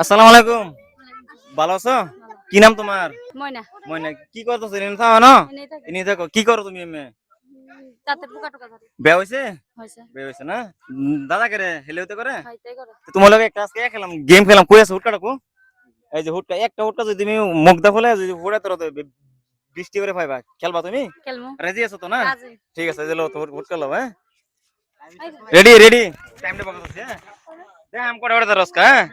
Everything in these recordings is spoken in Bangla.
আসসালামু আলাইকুম। ভালো আছো? কি নাম তোমার? ময়না। ময়না। কি করতেছো? এনে থাকো না? এনেই থাকি। এনে থাকো। কি করো তুমি এমনি? দাঁতে পোকা টোকা ধরে। বিয়ে হইছে? হইছে। বিয়ে হইছে না? দাদা করে হেলে হতে করে? খাইতেই করে। তো তোমার লগে একটা আজকে খেলাম, গেম খেলাম। কই আছে হুটকা ডাকো? এই যে হুটকা, একটা হুটকা যদি তুমি মুখ দা ফলে যদি ফুড়ে তোর বৃষ্টি করে পাইবা। খেলবা তুমি? খেলমু। রাজি আছো তো না? রাজি। ঠিক আছে, এই লো তো হুটকা লও, হ্যাঁ? Ready ready. টাইমটা বকছ আছে, হ্যাঁ? দেখ আম কোড়া ওড়া রসকা, হ্যাঁ?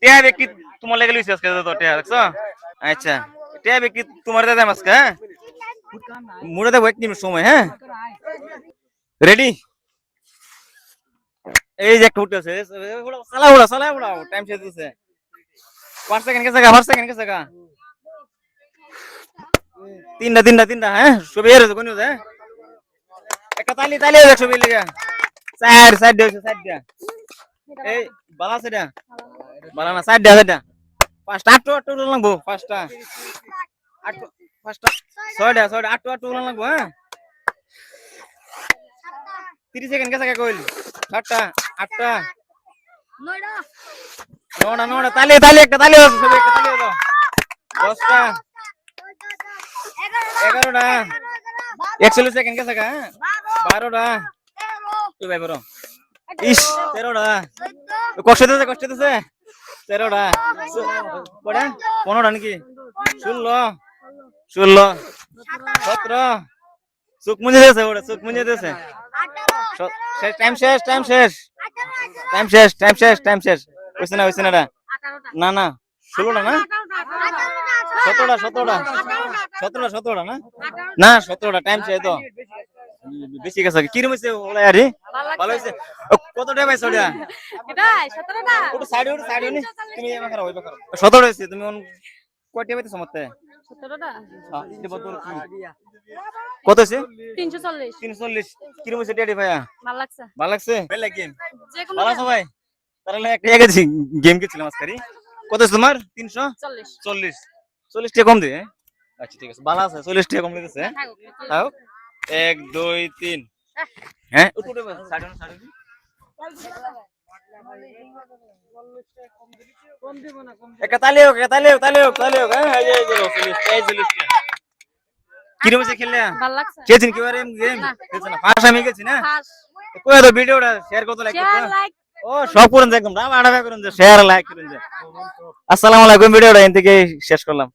টিয়া ব্যক্তি তোমার লেগে লইছে আজকে তো টিয়া দেখছো? আচ্ছা। টিয়া ব্যক্তি তোমার দাদা আজকে, হ্যাঁ? মুড়ে দেবো এক মিনিট সময়, হ্যাঁ? রেডি? এই যে একটা উঠতেছে, চালা উড়া চালা উড়াও, টাইম শেষ হচ্ছে। 5 সেকেন্ড কে জায়গা, 5 সেকেন্ড কে জায়গা। তিনটা, হ্যাঁ? সবে এর কোন হ্যাঁ? একটা তালি তালি হয়ে ছবি লিগা। সাইড দিও, সাইড দিয়া। এই বালা সেটা। বালা না, সাইড দিয়া। পাঁচটা আটটো লাগবো, পাঁচটা। আটটো, পাঁচটা। ছয়টা, আটটো লাগবো, হ্যাঁ? 30 সেকেন্ড কে জায়গা কইল। 7টা, 8টা, 9টা, তালি একটা তালি হচ্ছে, সবে একটা তালি দাও। 10টা, 11টা, 41 সেকেন্ড কে জায়গা, হ্যাঁ? 12টা, তুই ভাই বড়। 13টা, কষ্ট দিতেছে। 13টা, কটা? 15টা নাকি? 16, 17, চোখ মুজে দিয়েছে ওটা, চোখ মুজে দিয়েছে। টাইম শেষ। হইছে না। না 16টা না? 17টা না? না 17টা, টাইম শেষ তো। বেশি গেছে কিরম হইছে ওলাই আরে? ভালো হইছে। কত টাইম পাইছো ওটা? এটাই 17টা। ওটা সাইডে নি। তুমি এমন করো, ওইবা করো। 17 হইছে, তুমি কয়টা পাইছো মতে? 17টা। হ্যাঁ, এটা বদল কি? কত হইছে? 340। 340। কিরম হইছে ডেডি ভাইয়া? ভালো লাগছে। ভালো লাগছে? ভালো লাগে। যে কোনো ভালো আছো ভাই? তাহলে একটা গেছি গেম খেলছিলাম আজকে। কত আছে তোমার? 340। 40 টাকা কম দে, হ্যাঁ? আচ্ছা ঠিক আছে, ভালো আছে। 40 টাকা কম দিতেছে, হ্যাঁ? তাও 1 2 3, হ্যাঁ? উঠে বল, সাইড সাইড। একটা তালি হোক, হ্যাঁ? এই যে 40 কিরম হইছে খেললে? ভালো লাগছে। খেলছেন কি বারে গেম? খেলছেন না? ফার্স্ট আমি গেছি না? কই তো ভিডিওটা শেয়ার করতে লাইক করতে। ও সব করুন, একদম রাম আড়াবে করুন, শেয়ার লাইক করুন। আসসালামু আলাইকুম, ভিডিওটা এখান থেকে শেষ করলাম।